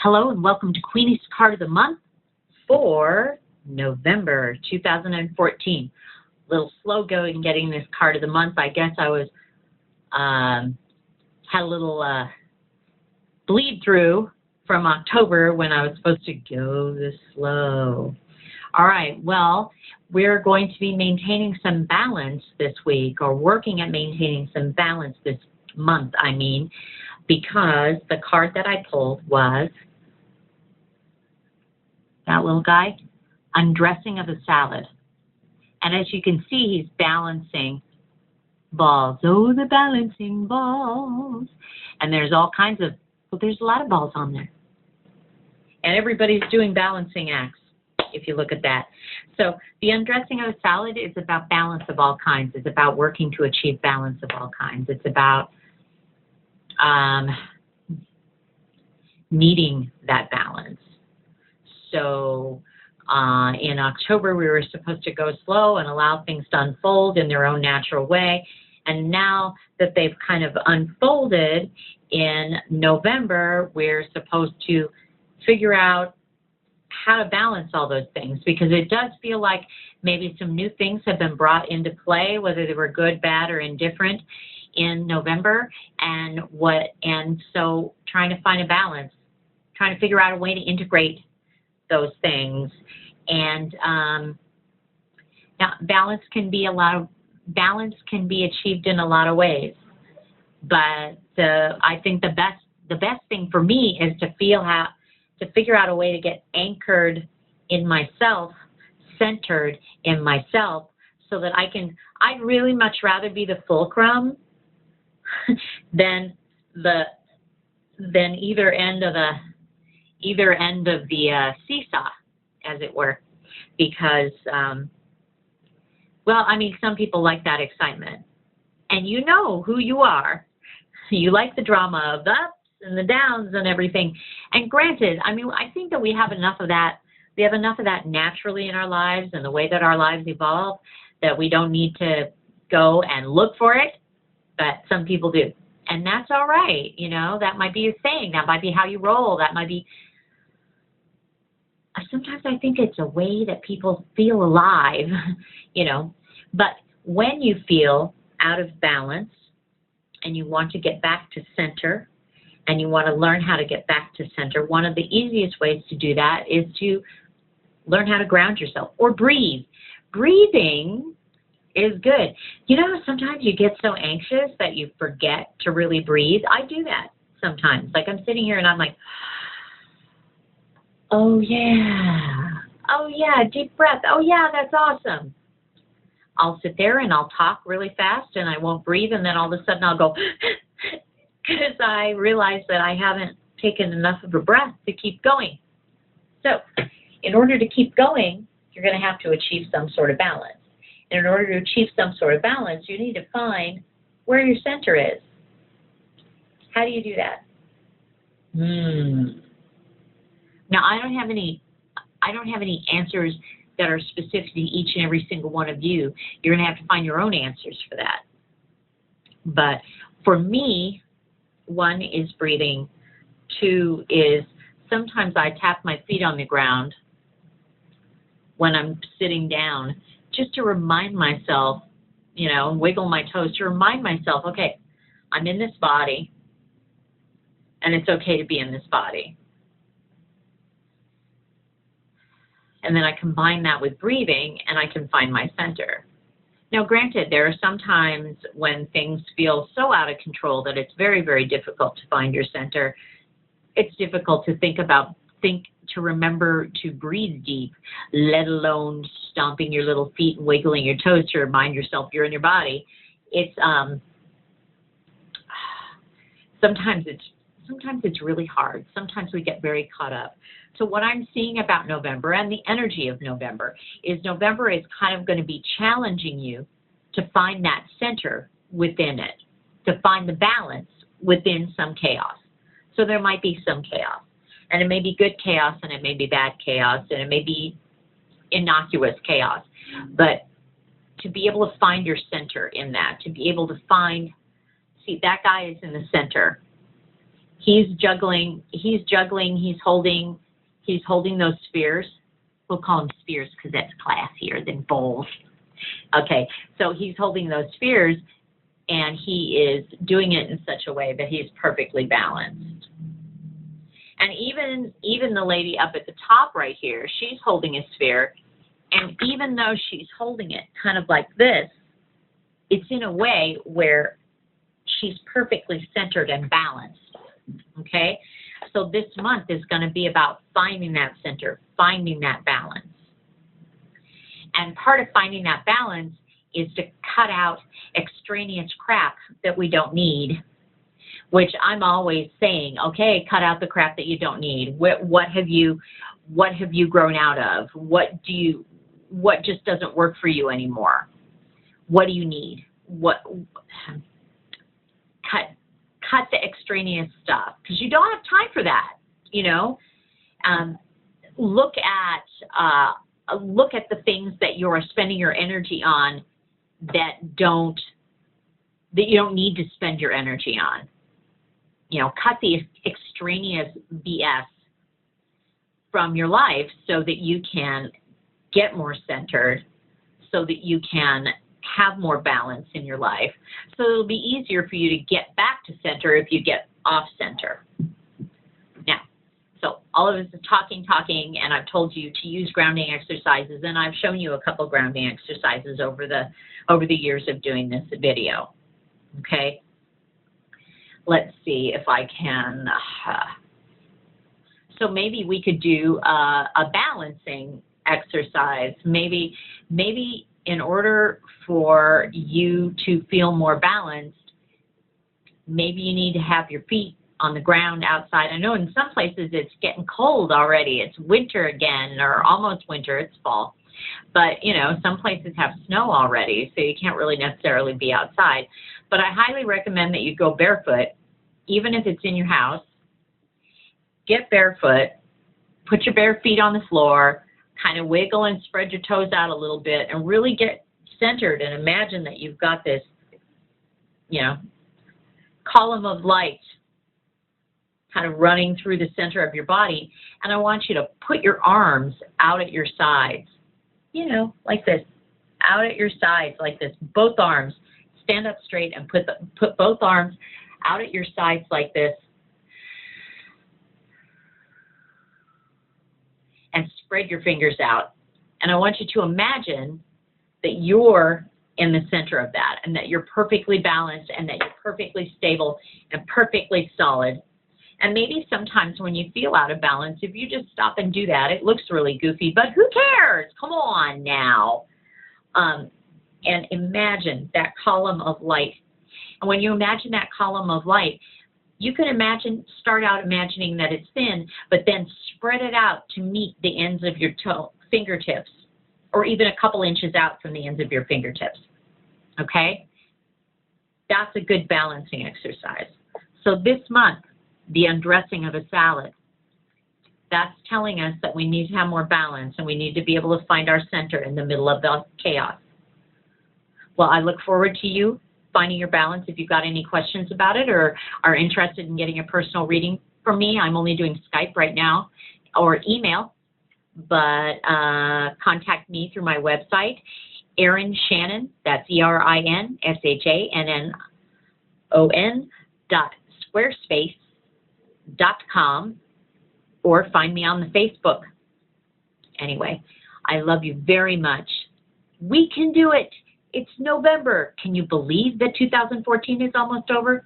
Hello and welcome to Queenie's Card of the Month for November 2014. A little slow going getting this card of the month. I guess I was had a little bleed through from October when I was supposed to go this slow. All right, well, we're going to be maintaining some balance this week, or working at maintaining some balance this month, because the card that I pulled was that little guy, Undressing of a Salad. And as you can see, he's balancing balls. Oh, the balancing balls. And there's all kinds of, well, there's a lot of balls on there. And everybody's doing balancing acts, if you look at that. So the Undressing of a Salad is about balance of all kinds. It's about working to achieve balance of all kinds. It's about needing that balance. So in October, we were supposed to go slow and allow things to unfold in their own natural way. And now that they've kind of unfolded in November, we're supposed to figure out how to balance all those things, because it does feel like maybe some new things have been brought into play, whether they were good, bad, or indifferent in November. And so trying to find a balance, trying to figure out a way to integrate those things. And now balance can be achieved in a lot of ways, but I think the best thing for me is to figure out a way to get anchored in myself, centered in myself, so that I'd really much rather be the fulcrum than either end of the seesaw, as it were, because some people like that excitement, and you know who you are. You like the drama of the ups and the downs and everything. And granted, I think that we have enough of that. We have enough of that naturally in our lives and the way that our lives evolve, that we don't need to go and look for it, but some people do. And that's all right. That might be your thing. That might be how you roll. That might be. Sometimes I think it's a way that people feel alive, But when you feel out of balance and you want to get back to center and you want to learn how to get back to center, one of the easiest ways to do that is to learn how to ground yourself or breathe. Breathing is good. Sometimes you get so anxious that you forget to really breathe. I do that sometimes. Like I'm sitting here and I'm like, oh yeah, deep breath. Oh yeah, that's awesome. I'll sit there and I'll talk really fast and I won't breathe, and then all of a sudden I'll go because I realize that I haven't taken enough of a breath to keep going. So in order to keep going, you're going to have to achieve some sort of balance. And in order to achieve some sort of balance, you need to find where your center is. How do you do that? Now, I don't have any answers that are specific to each and every single one of you. You're going to have to find your own answers for that. But for me, 1 is breathing. 2 is sometimes I tap my feet on the ground when I'm sitting down, just to remind myself, wiggle my toes to remind myself, okay, I'm in this body, and it's okay to be in this body. And then I combine that with breathing, and I can find my center. Now, granted, there are some times when things feel so out of control that it's very, very difficult to find your center. It's difficult to remember to breathe deep, let alone stomping your little feet and wiggling your toes to remind yourself you're in your body. It's sometimes it's really hard. Sometimes we get very caught up. So what I'm seeing about November and the energy of November is kind of going to be challenging you to find that center within it, to find the balance within some chaos. So there might be some chaos, and it may be good chaos, and it may be bad chaos, and it may be innocuous chaos. But to be able to find your center in that, to be able to see that guy is in the center. He's juggling, he's holding those spheres. We'll call them spheres because that's classier than bowls. Okay, so he's holding those spheres, and he is doing it in such a way that he's perfectly balanced. And even the lady up at the top right here, she's holding a sphere, and even though she's holding it kind of like this, it's in a way where she's perfectly centered and balanced. Okay, so this month is going to be about finding that center, finding that balance. And part of finding that balance is to cut out extraneous crap that we don't need, which I'm always saying, okay, cut out the crap that you don't need. What have you grown out of? What just doesn't work for you anymore? What do you need? Cut the extraneous stuff, because you don't have time for that. You know, look at the things that you're spending your energy on that you don't need to spend your energy on. You know, cut the extraneous BS from your life so that you can get more centered, so that you can have more balance in your life. So it'll be easier for you to get back to center if you get off center. Now, so all of us is talking, and I've told you to use grounding exercises, and I've shown you a couple grounding exercises over the years of doing this video. Okay? Let's see if I can. So maybe we could do a balancing exercise. Maybe in order for you to feel more balanced, maybe you need to have your feet on the ground outside. I know in some places it's getting cold already. It's winter again, or almost winter. It's fall. But, you know, some places have snow already, so you can't really necessarily be outside. But I highly recommend that you go barefoot, even if it's in your house. Get barefoot, put your bare feet on the floor, kind of wiggle and spread your toes out a little bit, and really get centered and imagine that you've got this, you know, column of light kind of running through the center of your body. And I want you to put your arms out at your sides, you know, like this, out at your sides like this, both arms. Stand up straight and put both arms out at your sides like this. And spread your fingers out. And I want you to imagine that you're in the center of that, and that you're perfectly balanced, and that you're perfectly stable and perfectly solid. And maybe sometimes when you feel out of balance, if you just stop and do that, it looks really goofy, but who cares? Come on now. And imagine that column of light. And when you imagine that column of light, you can start out imagining that it's thin, but then spread it out to meet the ends of your fingertips, or even a couple inches out from the ends of your fingertips. Okay? That's a good balancing exercise. So this month, the undressing of a salad, that's telling us that we need to have more balance, and we need to be able to find our center in the middle of the chaos. Well, I look forward to you finding your balance. If you've got any questions about it or are interested in getting a personal reading from me, I'm only doing Skype right now, or email, but contact me through my website, Erin Shannon, that's ErinShannon.squarespace.com, or find me on the Facebook. Anyway, I love you very much. We can do it. It's November. Can you believe that 2014 is almost over?